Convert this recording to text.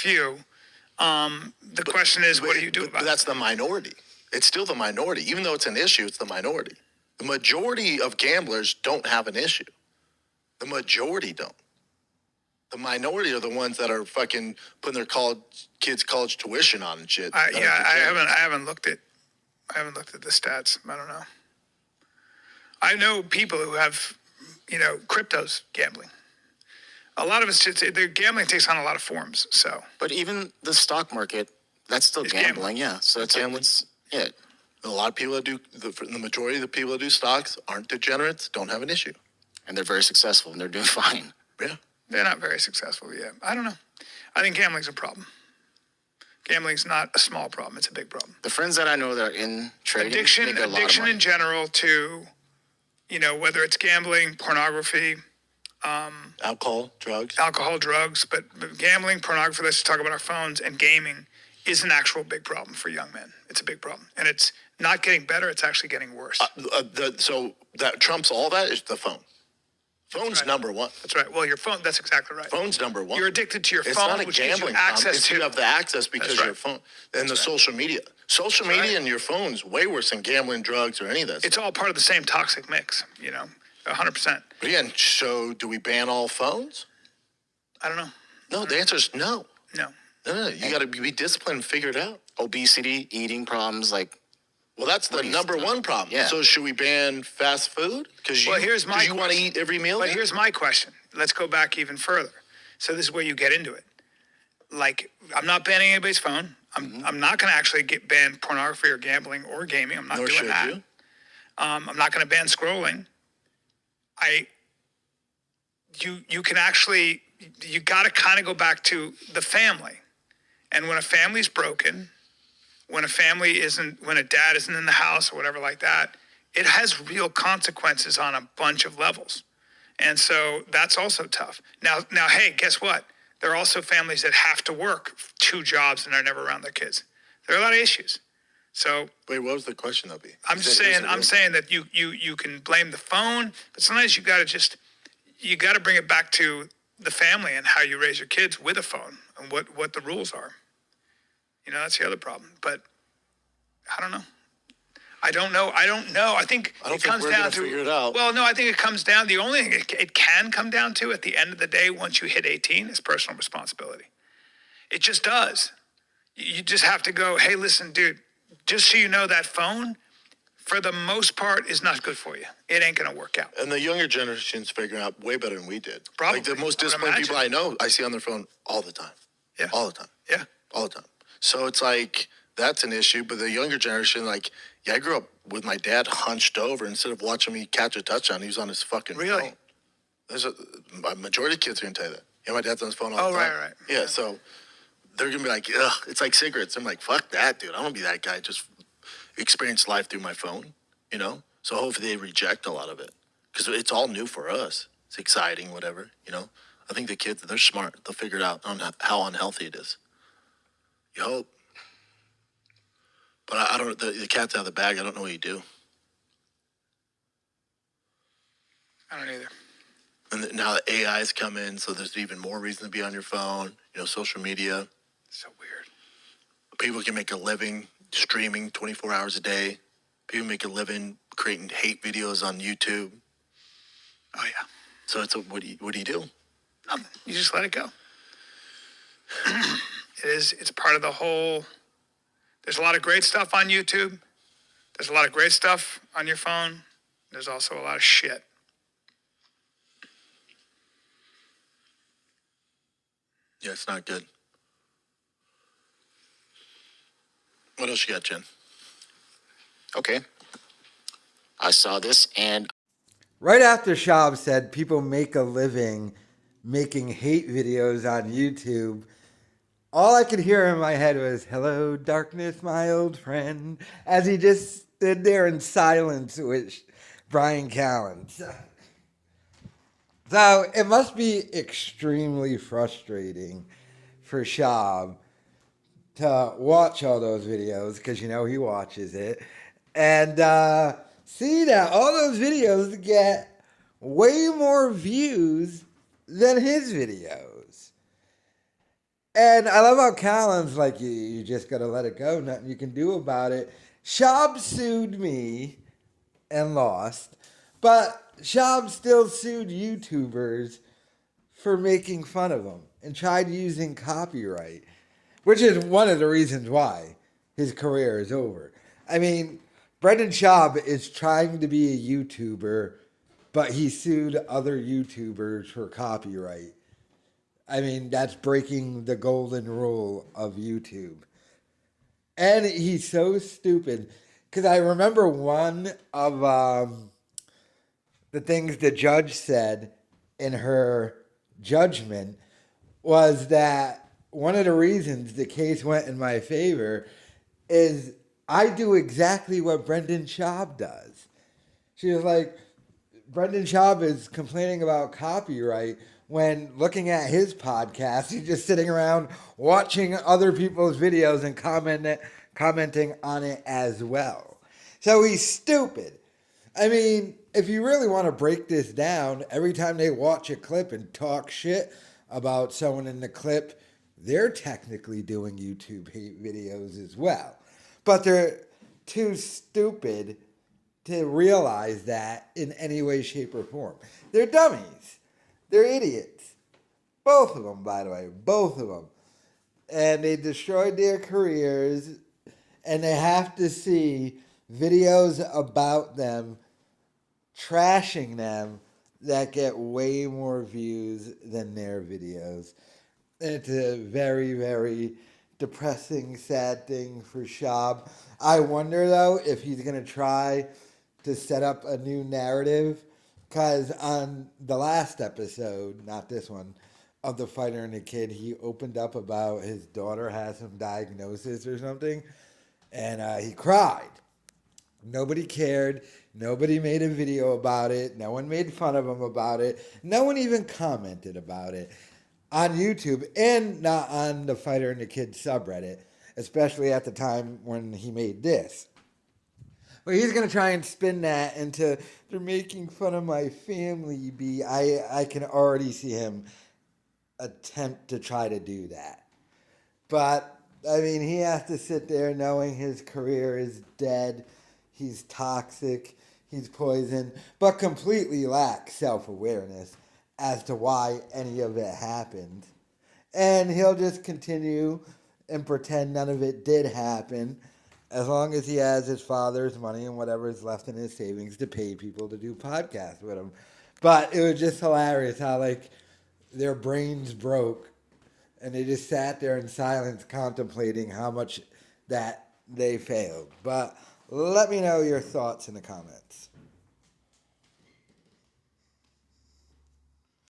few. The question is, what do you do about it? That's the minority. It's still the minority. Even though it's an issue, it's the minority. The majority of gamblers don't have an issue. The majority don't. The minority are the ones that are fucking putting their kids' college tuition on and shit. I haven't looked at the stats. I don't know. I know people who have, cryptos gambling. A lot of the gambling takes on a lot of forms. So, but even the stock market, that's still gambling. Yeah, so it's gambling. Yeah, a lot of people that do the majority of the people that do stocks aren't degenerates, don't have an issue, and they're very successful and they're doing fine. Yeah, they're not very successful. Yeah, I don't know. I think gambling's a problem. Gambling's not a small problem; it's a big problem. The friends that I know that are in trading, addiction in general to, whether it's gambling, pornography. Alcohol, drugs, but gambling, pornography, let's talk about our phones, and gaming is an actual big problem for young men. It's a big problem. And it's not getting better, it's actually getting worse. So that trumps all that is the phone. Phone's number one. That's right. Well, your phone, that's exactly right. Phone's number one. You're addicted to your phone, not a which gives you gambling access to. You have the access because of your phone. And the social media. Social media and your phone's way worse than gambling, drugs, or any of this. It's all part of the same toxic mix, 100%. But again, so do we ban all phones? I don't know. No, the answer is no. No. You got to be disciplined and figure it out. Obesity, eating problems, well, that's the number one problem. Yeah. So should we ban fast food? Because you want to eat every meal? But here's my question. Let's go back even further. So this is where you get into it. I'm not banning anybody's phone. I'm not going to actually ban pornography or gambling or gaming. I'm not doing that. You. I'm not going to ban scrolling. You can actually, you got to kind of go back to the family. And when a family's broken, when a dad isn't in the house or whatever like that, it has real consequences on a bunch of levels. And so that's also tough. Now, hey, guess what? There are also families that have to work 2 jobs and they're never around their kids. There are a lot of issues. So wait, what was the question, Obie? I'm saying that you can blame the phone, but sometimes you got to bring it back to the family and how you raise your kids with a phone and what the rules are. That's the other problem. But I don't know. I don't know. I think it comes down to figure it out. Well, no, I think it comes down. The only thing it can come down to at the end of the day, once you hit 18, is personal responsibility. It just does. You just have to go, hey, listen, dude. Just so you know, that phone, for the most part, is not good for you. It ain't going to work out. And the younger generation's figuring out way better than we did. Probably. The most disciplined people I know, I see on their phone all the time. Yeah. All the time. Yeah. All the time. So it's that's an issue. But the younger generation, I grew up with my dad hunched over. Instead of watching me catch a touchdown, he was on his fucking phone. There's a majority of kids are going to tell you that. Yeah, my dad's on his phone all the time. Right. Yeah, so they're going to be like, ugh, it's like cigarettes. I'm like, fuck that, dude. I don't want to be that guy. Just experience life through my phone, So hopefully they reject a lot of it. Because it's all new for us. It's exciting, whatever, I think the kids, they're smart. They'll figure it out on how unhealthy it is. You hope. But I don't, the cat's out of the bag. I don't know what you do. I don't either. And now the AI's come in, so there's even more reason to be on your phone, social media. So weird. People can make a living streaming 24 hours a day. People make a living creating hate videos on YouTube. Oh, yeah. So what do you do? Nothing. You just let it go. It's part of the whole. There's a lot of great stuff on YouTube. There's a lot of great stuff on your phone. There's also a lot of shit. Yeah, it's not good. What else you got, Jen? Okay. I saw this and... Right after Schaub said people make a living making hate videos on YouTube, all I could hear in my head was, hello, darkness, my old friend, as he just stood there in silence with Brian Callen. So it must be extremely frustrating for Schaub to watch all those videos, because he watches it, and see that all those videos get way more views than his videos. And I love how Callan's like, you just got to let it go. Nothing you can do about it. Schaub sued me and lost. But Schaub still sued YouTubers for making fun of him and tried using copyright, which is one of the reasons why his career is over. I mean, Brendan Schaub is trying to be a YouTuber, but he sued other YouTubers for copyright. I mean, that's breaking the golden rule of YouTube. And he's so stupid. Because I remember one of the things the judge said in her judgment was that one of the reasons the case went in my favor is I do exactly what Brendan Schaub does. She was like, Brendan Schaub is complaining about copyright when looking at his podcast, he's just sitting around watching other people's videos and commenting on it as well. So he's stupid. I mean, if you really want to break this down, every time they watch a clip and talk shit about someone in the clip, they're technically doing YouTube hate videos as well. But they're too stupid to realize that in any way, shape, or form. They're dummies. They're idiots. Both of them, by the way. Both of them. And they destroyed their careers, and they have to see videos about them trashing them that get way more views than their videos. And it's a very, very depressing, sad thing for Schaub. I wonder, though, if he's going to try to set up a new narrative. Because on the last episode, not this one, of The Fighter and the Kid, he opened up about his daughter has some diagnosis or something. And he cried. Nobody cared. Nobody made a video about it. No one made fun of him about it. No one even commented about it on YouTube and not on the Fighter and the Kid subreddit, especially at the time when he made this. But he's going to try and spin that into, they're making fun of my family. I can already see him attempt to try to do that. But, I mean, he has to sit there knowing his career is dead. He's toxic. He's poison. But completely lacks self-awareness as to why any of it happened. And he'll just continue and pretend none of it did happen, as long as he has his father's money and whatever is left in his savings to pay people to do podcasts with him. But it was just hilarious how, like, their brains broke and they just sat there in silence contemplating how much that they failed. But let me know your thoughts in the comments.